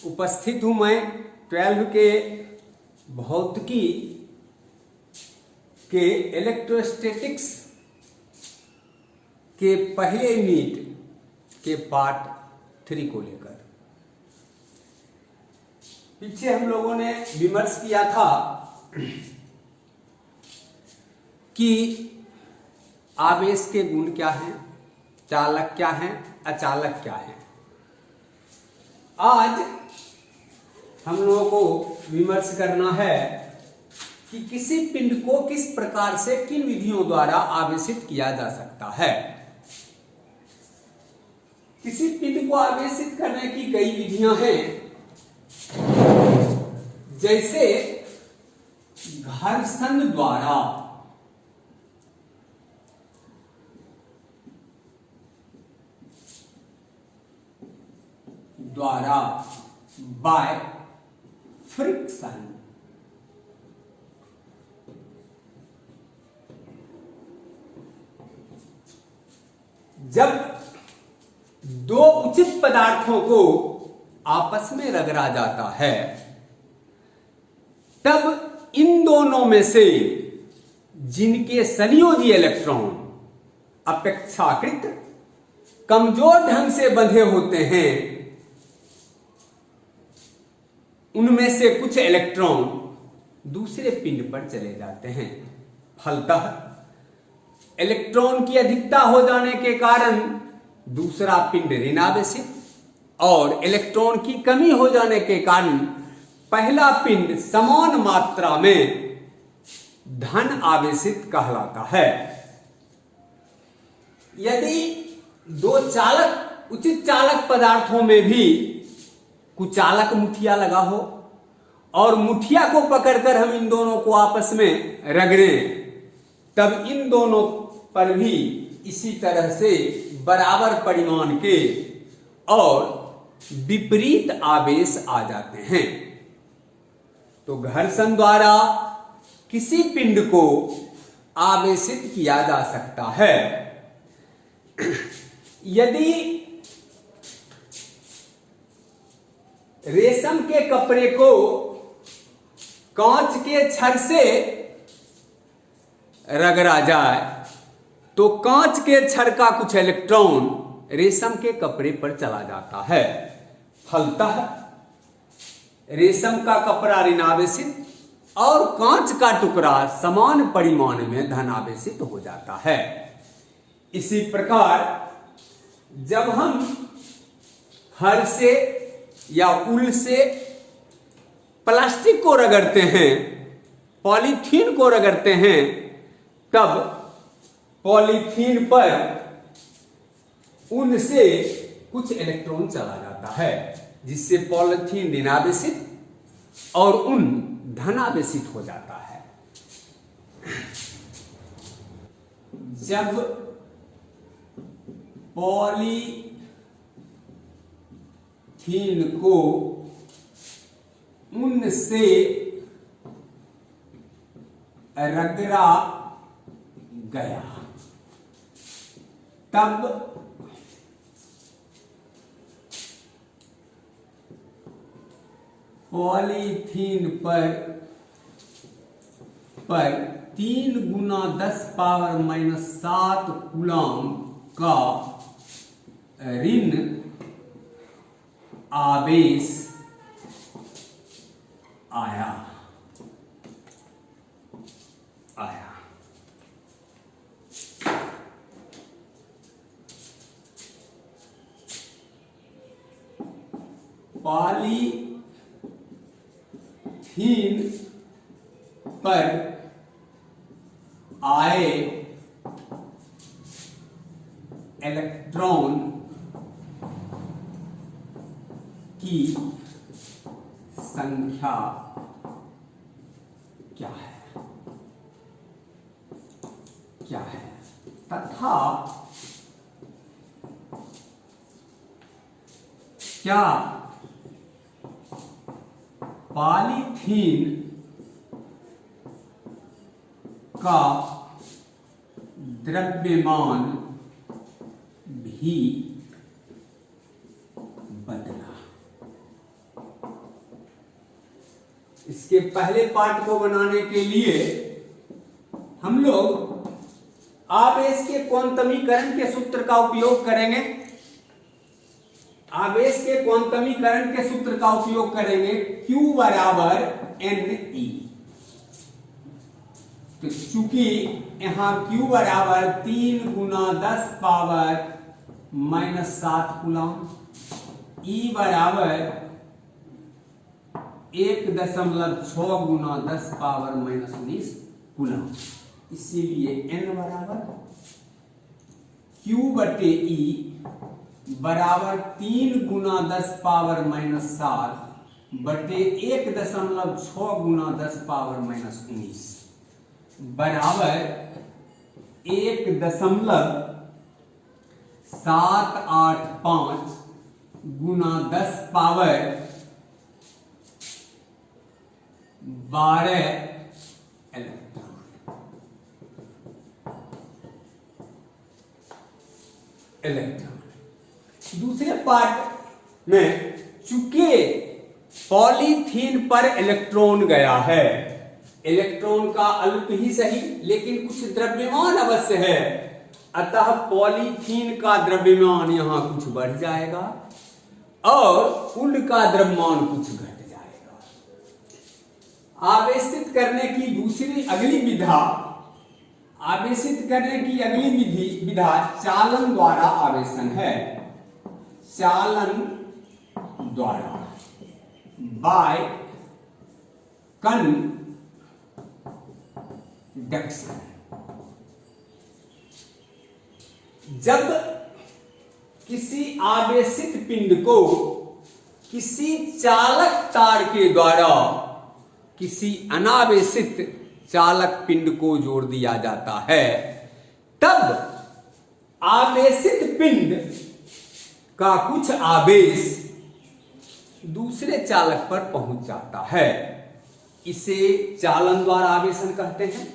उपस्थित हूँ मैं 12 के भौतिकी के इलेक्ट्रोस्टैटिक्स के पहले यूनिट के पार्ट 3 को लेकर। पीछे हम लोगों ने विमर्श किया था कि आवेश के गुण क्या हैं, चालक क्या हैं, अचालक क्या हैं। आज हम लोगों को विमर्श करना है कि किसी पिंड को किस प्रकार से किन विधियों द्वारा आवेशित किया जा सकता है। किसी पिंड को आवेशित करने की कई विधियां हैं, जैसे घर्षण द्वारा बाय फ्रिक्शन। जब दो उचित पदार्थों को आपस में रगड़ा जाता है, तब इन दोनों में से जिनके संयोजी इलेक्ट्रॉन अपेक्षाकृत कमजोर ढंग से बंधे होते हैं, उनमें से कुछ इलेक्ट्रॉन दूसरे पिंड पर चले जाते हैं। फलतः इलेक्ट्रॉन की अधिकता हो जाने के कारण दूसरा पिंड ऋणावेशित और इलेक्ट्रॉन की कमी हो जाने के कारण पहला पिंड समान मात्रा में धन आवेशित कहलाता है। यदि दो उचित चालक पदार्थों में भी कुचालक मुठिया लगा हो और मुठिया को पकड़कर हम इन दोनों को आपस में रगड़ें, तब इन दोनों पर भी इसी तरह से बराबर परिमाण के और विपरीत आवेश आ जाते हैं। तो घर्षण द्वारा किसी पिंड को आवेशित किया जा सकता है। यदि रेशम के कपड़े को कांच के छड़ से रगड़ा जाए तो कांच के छड़ का कुछ इलेक्ट्रॉन रेशम के कपड़े पर चला जाता है। फलतः रेशम का कपड़ा ऋणावेशित और कांच का टुकड़ा समान परिमाण में धनावेशित हो जाता है। इसी प्रकार जब हम हर से या उल से प्लास्टिक को रगड़ते हैं, पॉलीथीन को रगड़ते हैं, तब पॉलीथीन पर उन से कुछ इलेक्ट्रॉन चला जाता है, जिससे पॉलीथीन ऋणावेशित और उन धनावेशित हो जाता है। जब पॉलीथीन को उन से रगड़ा गया, तब पॉलीथीन पर 3 × 10⁻⁷ कूलम का ऋण आवेश आया। पॉलीथीन पर आए इलेक्ट्रॉन की संख्या क्या है तथा क्या पॉलीथीन का द्रव्यमान भी बदला। इसके पहले पार्ट को बनाने के लिए हम लोग आवेश के क्वांटमीकरण के सूत्र का उपयोग करेंगे। आवेश के क्वांटमीकरण के सूत्र का उपयोग करेंगे, Q बराबर NE। तो चूंकि यहां Q बराबर 3 गुना 10 पावर -7 कूलम, E बराबर 1.6 गुना 10 पावर -19 कूलम। इसीलिए N बराबर Q बटे E बराबर 3 गुना 10 पावर -7 बटे 1.6 गुना 10 पावर -19 बराबर 1.785 गुना 10 पावर 12 इलेक्ट्रॉन। दूसरे पार्ट में चूंकि पॉलीथीन पर इलेक्ट्रॉन गया है, इलेक्ट्रॉन का अल्प ही सही लेकिन कुछ द्रव्यमान अवश्य है, अतः पॉलीथीन का द्रव्यमान यहां कुछ बढ़ जाएगा और कुल का द्रव्यमान कुछ घट जाएगा। आवेशित करने की दूसरी अगली विधा, आवेशित करने की अगली विधा चालन द्वारा आवेशन है। चालन द्वारा बाय कंडक्शन। जब किसी आवेशित पिंड को किसी चालक तार के द्वारा किसी अनावेशित चालक पिंड को जोड़ दिया जाता है, तब आवेशित पिंड का कुछ आवेश दूसरे चालक पर पहुंच जाता है। इसे चालन द्वारा आवेशन कहते हैं।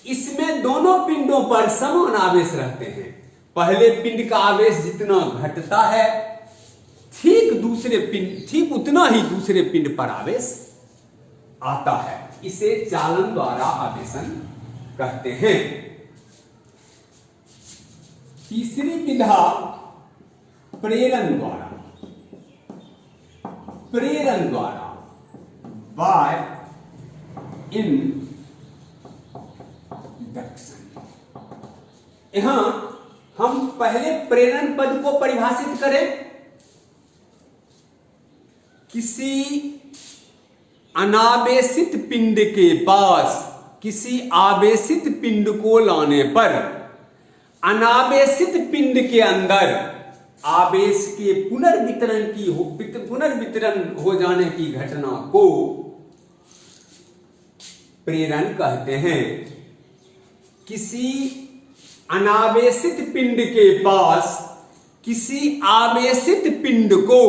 इसमें दोनों पिंडों पर समान आवेश रहते हैं। पहले पिंड का आवेश जितना घटता है ठीक उतना ही दूसरे पिंड पर आवेश आता है। इसे चालन द्वारा आवेशन कहते हैं। तीसरी विधा प्रेरण द्वारा, प्रेरण द्वारा बाय इंडक्शन। यहां हम पहले प्रेरण पद को परिभाषित करें। किसी अनावेशित पिंड के पास किसी आवेशित पिंड को लाने पर अनावेशित पिंड के अंदर आवेश के पुनर्वितरण हो जाने की घटना को प्रेरण कहते हैं। किसी अनावेशित पिंड के पास किसी आवेशित पिंड को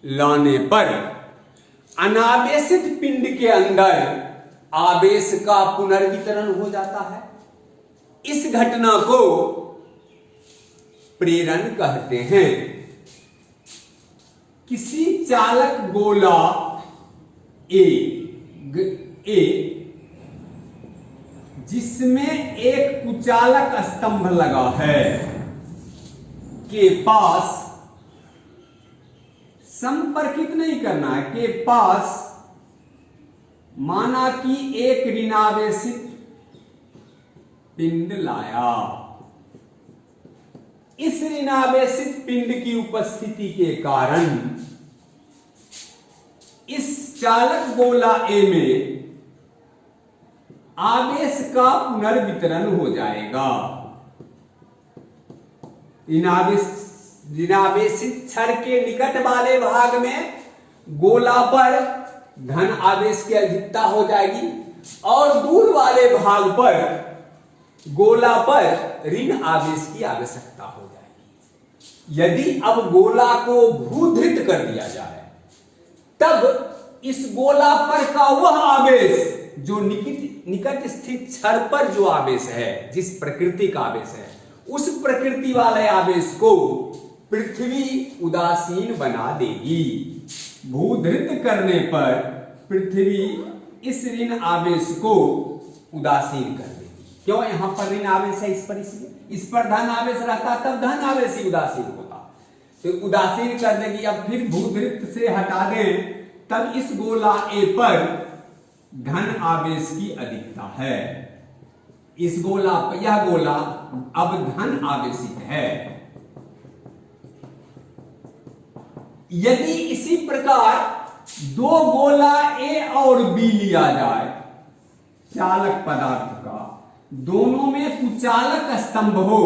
लाने पर अनावेशित पिंड के अंदर आवेश का पुनर्वितरण हो जाता है। इस घटना को प्रेरण कहते हैं। किसी चालक गोला ए जिसमें एक कुचालक स्तंभ लगा है के पास संपर्कित नहीं करना है, के पास माना कि एक ऋणावेशित पिंड लाया। इस ऋणावेशित पिंड की उपस्थिति के कारण इस चालक गोला ए में आवेश का पुनर्वितरण हो जाएगा। ऋणावेशित छड़ के निकट वाले भाग में गोला पर धन आवेश की अधिकता हो जाएगी और दूर वाले भाग पर गोला पर ऋण आवेश की आवश्यकता हो जाएगी। यदि अब गोला को भूधृत कर दिया जाए तब इस गोला पर का वह आवेश जो निकट स्थित छड़ पर जो आवेश है, जिस प्रकृति का आवेश है, उस प्रकृति वाले आवेश को पृथ्वी उदासीन बना देगी। भूधृत करने पर पृथ्वी इस ऋण आवेश को उदासीन कर देगी। क्यों? यहां पर ऋण आवेश है, इस पर, इसलिए इस पर धन आवेश रहता तब धन आवेश ही उदासीन होता, तो उदासीन कर देगी। अब फिर भूवृत्त से हटा दें तब इस गोला ए पर धन आवेश की अधिकता है। इस गोला पर, यह गोला अब धन आवेशित है। यदि इसी प्रकार दो गोला ए और बी लिया जाए चालक पदार्थ का, दोनों में कुचालक स्तंभ हो,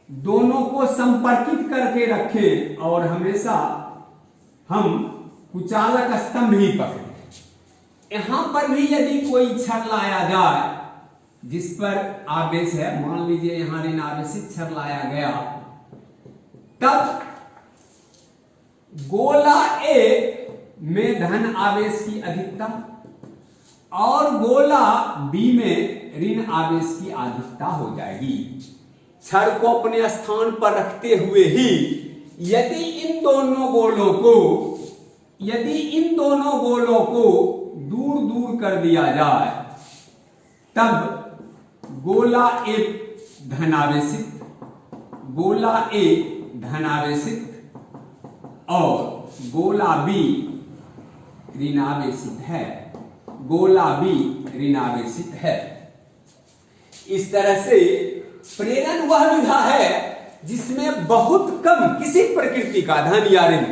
दोनों को संपर्कित करके रखें और हमेशा हम कुचालक स्तंभ ही पकड़ें। यहां पर भी यदि कोई छड़ लाया जाए जिस पर आवेश है, मान लीजिए यहां ऋण आवेशित छड़ लाया गया, तब गोला ए में धन आवेश की अधिकता और गोला बी में ऋण आवेश की अधिकता हो जाएगी। छड़ को अपने स्थान पर रखते हुए ही यदि इन दोनों गोलों को दूर दूर कर दिया जाए, तब गोला ए धनावेशित और गोला बी ऋणावेशित है। इस तरह से प्रेरण वह विधा है जिसमें बहुत कम किसी प्रकृति का धन या ऋण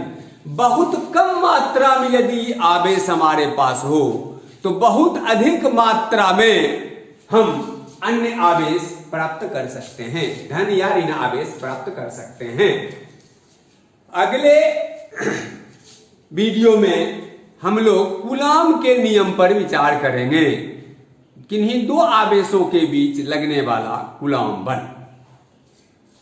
बहुत कम मात्रा में यदि आवेश हमारे पास हो तो बहुत अधिक मात्रा में हम अन्य आवेश प्राप्त कर सकते हैं, धन या ऋण आवेश प्राप्त कर सकते हैं। अगले वीडियो में हम लोग कूलाम के नियम पर विचार करेंगे, किन्हीं दो आवेशों के बीच लगने वाला कूलाम बल।